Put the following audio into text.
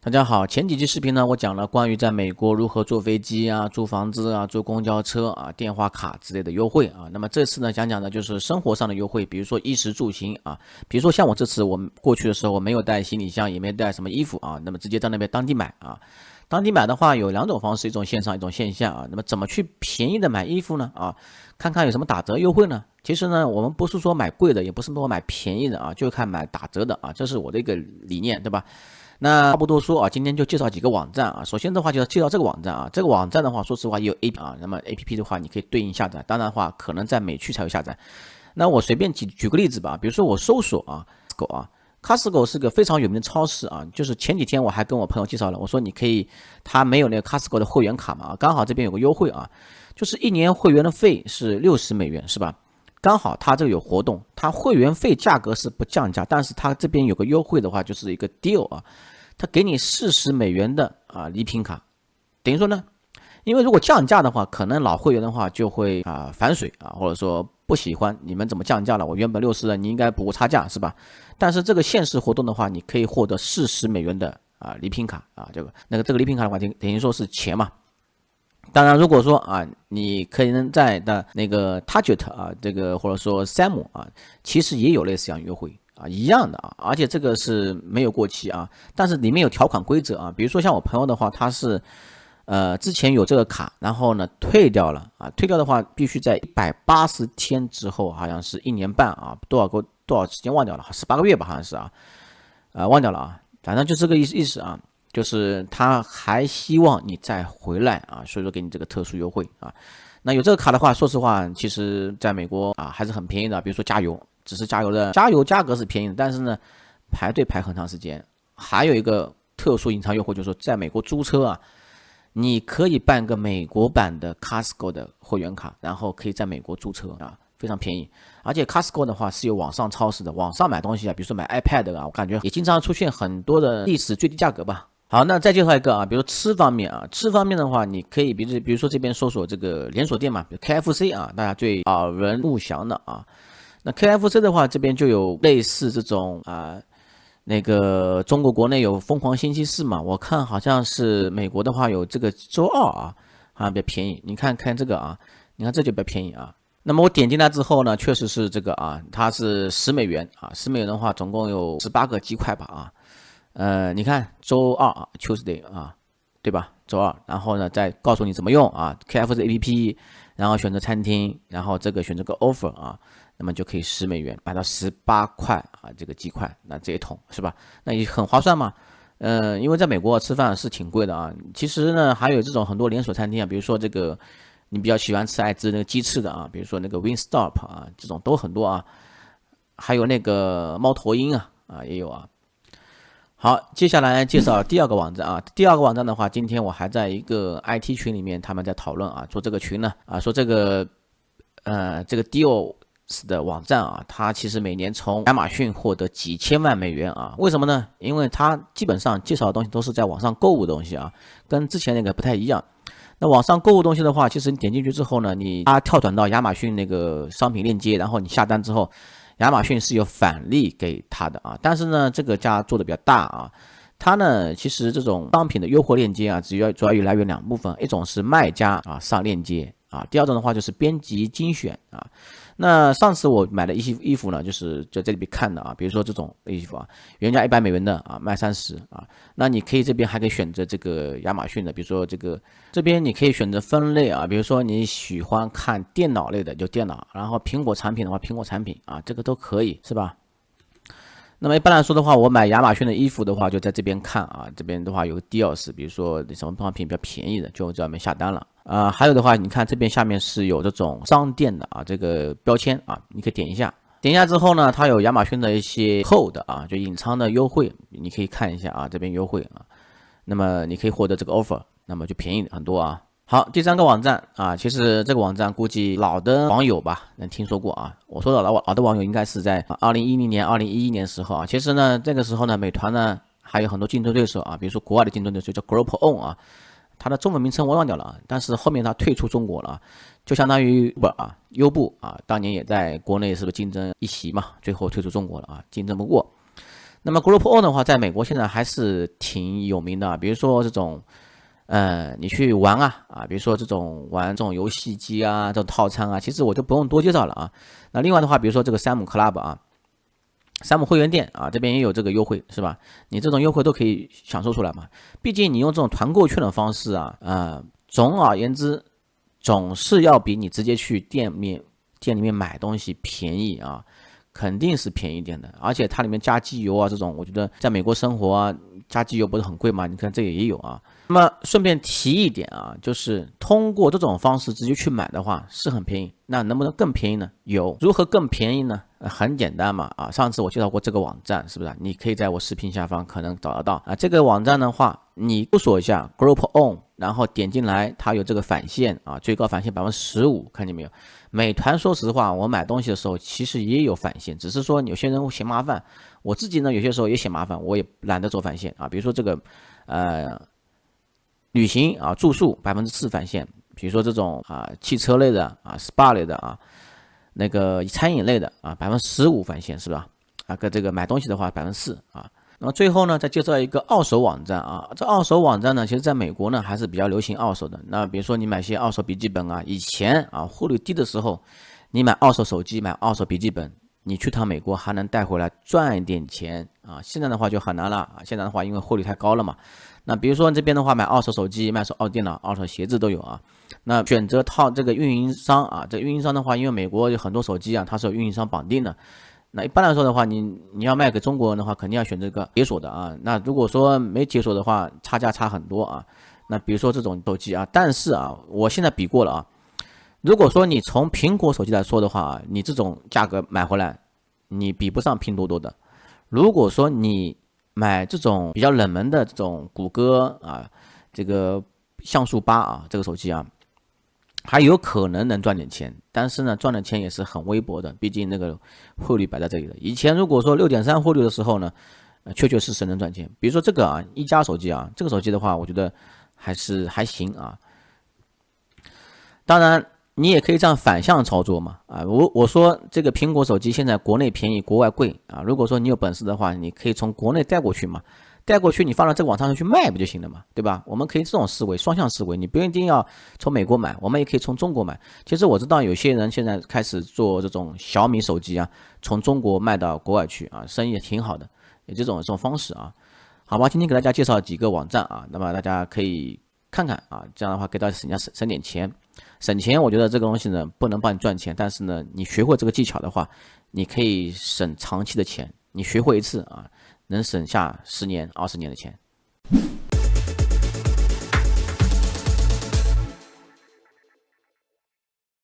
大家好，前几期视频呢，我讲了关于在美国如何坐飞机啊、租房子啊、坐公交车啊、电话卡之类的优惠啊。那么这次呢，讲讲的就是生活上的优惠，比如说衣食住行啊，比如说像我这次我们过去的时候，我没有带行李箱，也没带什么衣服啊，那么直接在那边当地买啊。当地买的话有两种方式，一种线上，一种线下啊。那么怎么去便宜的买衣服呢？啊，看看有什么打折优惠呢？其实呢，我们不是说买贵的，也不是说买便宜的啊，就看买打折的啊，这是我的一个理念，对吧？那话不多说啊，今天就介绍几个网站啊。首先的话就要介绍这个网站啊，这个网站的话，说实话也有 A 啊，那么 APP 的话你可以对应下载，当然的话可能在美区才有下载。那我随便举个例子吧，比如说我搜索啊，Costco 啊，Costco 是个非常有名的超市啊，就是前几天我还跟我朋友介绍了，我说你可以，他没有那个 Costco 的会员卡嘛，刚好这边有个优惠啊，就是一年会员的费是60美元，是吧？刚好它这个有活动，它会员费价格是不降价，但是它这边有个优惠的话，就是一个 deal 啊，它给你40美元的礼品卡，等于说呢，因为如果降价的话，可能老会员的话就会反水啊，或者说不喜欢你们怎么降价了，我原本60的，你应该补个差价是吧？但是这个限时活动的话，你可以获得40美元的礼品卡啊，这个礼品卡的话，等于说是钱嘛。当然，如果说你可能在的那个 Target 啊，这个或者说 Sam 啊，其实也有类似这样优惠啊，一样的啊，而且这个是没有过期啊，但是里面有条款规则啊，比如说像我朋友的话，他是之前有这个卡，然后呢退掉了啊，退掉的话必须在180天之后，好像是1年半啊，多少时间忘掉了，18个月吧，好像是忘掉了啊，反正就这个意思啊。就是他还希望你再回来啊，所以说给你这个特殊优惠啊。那有这个卡的话，说实话，其实在美国还是很便宜的。比如说加油，只是加油价格是便宜的，但是呢排队排很长时间。还有一个特殊隐藏优惠，就是说在美国租车啊，你可以办个美国版的 Costco 的会员卡，然后可以在美国租车啊。非常便宜，而且 Costco 的话是有网上超市的，网上买东西啊，比如说买 iPad 啊，我感觉也经常出现很多的历史最低价格吧。好，那再介绍一个啊，比如吃方面啊，吃方面的话，你可以比如说这边搜索这个连锁店嘛，比如 KFC 啊，大家最耳闻目详的啊。那 KFC 的话，这边就有类似这种那个中国国内有疯狂星期四嘛，我看好像是美国的话有这个周二啊，好像比较便宜。你看看这个啊，你看这就比较便宜啊。那么我点进来之后呢，确实是这个啊，它是10美元啊，10美元的话总共有18个鸡块吧啊。你看周二啊 Tuesday 啊，对吧？周二，然后呢再告诉你怎么用啊，KFC APP，然后选择餐厅，然后这个选择个 offer 啊，那么就可以10美元买到18块啊，这个鸡块，那这一桶是吧？那也很划算嘛。因为在美国吃饭是挺贵的啊。其实呢，还有这种很多连锁餐厅啊，比如说这个你比较喜欢吃爱滋那个鸡翅的啊，比如说那个 Wingstop 啊，这种都很多啊。还有那个猫头鹰也有啊。好，接下来介绍第二个网站啊。第二个网站的话，今天我还在一个 IT 群里面，他们在讨论啊，做这个群呢说这个Deals 的网站啊，它其实每年从亚马逊获得几千万美元啊。为什么呢？因为它基本上介绍的东西都是在网上购物的东西啊，跟之前那个不太一样。那网上购物东西的话，其实你点进去之后呢，它跳转到亚马逊那个商品链接，然后你下单之后，亚马逊是有返利给他的啊。但是呢，这个家做的比较大啊，它呢其实这种商品的优惠链接啊，主要来源两部分，一种是卖家上链接啊，第二种的话就是编辑精选啊。那上次我买的衣服呢，就是在这里边看的啊，比如说这种衣服啊，原价100美元的卖30啊，那你可以这边还可以选择这个亚马逊的，比如说这边你可以选择分类啊，比如说你喜欢看电脑类的就电脑，然后苹果产品的话苹果产品啊，这个都可以是吧？那么一般来说的话，我买亚马逊的衣服的话，就在这边看啊，这边的话有个 deals， 比如说什么商品比较便宜的，就在外面下单了还有的话，你看这边下面是有这种商店的这个标签啊，你可以点一下，点一下之后呢，它有亚马逊的一些 code 就隐藏的优惠，你可以看一下这边优惠那么你可以获得这个 offer， 那么就便宜很多啊。好，第三个网站其实这个网站估计老的网友吧能听说过我说的老的网友应该是在2010年、2011年时候其实呢，这个时候呢，美团呢还有很多竞争对手比如说国外的竞争对手叫 Group On 它的中文名称我忘掉了但是后面它退出中国了就相当于优步当年也在国内是不是竞争一席嘛，最后退出中国了竞争不过。那么 Group O 的话，在美国现在还是挺有名的啊，比如说这种，你去玩比如说这种玩这种游戏机啊，这种套餐啊，其实我就不用多介绍了啊。那另外的话，比如说这个山姆 Club 山姆会员店这边也有这个优惠，是吧？你这种优惠都可以享受出来嘛。毕竟你用这种团购券的方式总而言之，总是要比你直接去店里面买东西便宜啊。肯定是便宜一点的，而且它里面加机油这种，我觉得在美国生活加机油不是很贵吗？你看这也有啊。那么顺便提一点就是通过这种方式直接去买的话是很便宜，那能不能更便宜呢？有，如何更便宜呢？很简单嘛上次我介绍过这个网站，是不是？你可以在我视频下方可能找得到这个网站的话，你搜索一下 Group On， 然后点进来，它有这个返现最高返现15%，看见没有？美团说实话，我买东西的时候其实也有返现，只是说有些人嫌麻烦，我自己呢有些时候也嫌麻烦，我也懒得做返现比如说这个旅行住宿4%返现，比如说这种汽车类的SPA 类的那个餐饮类的15%返现，是吧？跟这个买东西的话4%那么最后呢，再介绍一个二手网站这二手网站呢，其实在美国呢还是比较流行二手的。那比如说你买些二手笔记本以前汇率低的时候，你买二手手机、买二手笔记本，你去趟美国还能带回来赚一点钱现在的话就很难了现在的话因为汇率太高了嘛。那比如说这边的话，买二手手机、买二手电脑、二手鞋子都有那选择套这个运营商这个运营商的话，因为美国有很多手机它是有运营商绑定的。那一般来说的话，你要卖给中国人的话，肯定要选这个解锁的那如果说没解锁的话，差价差很多那比如说这种手机但是我现在比过了如果说你从苹果手机来说的话，你这种价格买回来，你比不上拼多多的。如果说你买这种比较冷门的这种谷歌这个像素8这个手机还有可能能赚点钱，但是呢，赚的钱也是很微薄的，毕竟那个汇率摆在这里的。以前如果说6.3汇率的时候呢，确确实实能赚钱。比如说这个一加手机这个手机的话，我觉得还行当然，你也可以这样反向操作嘛我说这个苹果手机现在国内便宜，国外贵如果说你有本事的话，你可以从国内带过去嘛。带过去，你放到这个网上去卖不就行了嘛，对吧？我们可以这种思维，双向思维，你不一定要从美国买，我们也可以从中国买。其实我知道有些人现在开始做这种小米手机从中国卖到国外去生意也挺好的，有这种方式好吧，今天给大家介绍几个网站那么大家可以看看这样的话给大家省点钱。省钱，我觉得这个东西呢不能帮你赚钱，但是呢，你学会这个技巧的话，你可以省长期的钱。你学会一次能省下10年、20年的钱。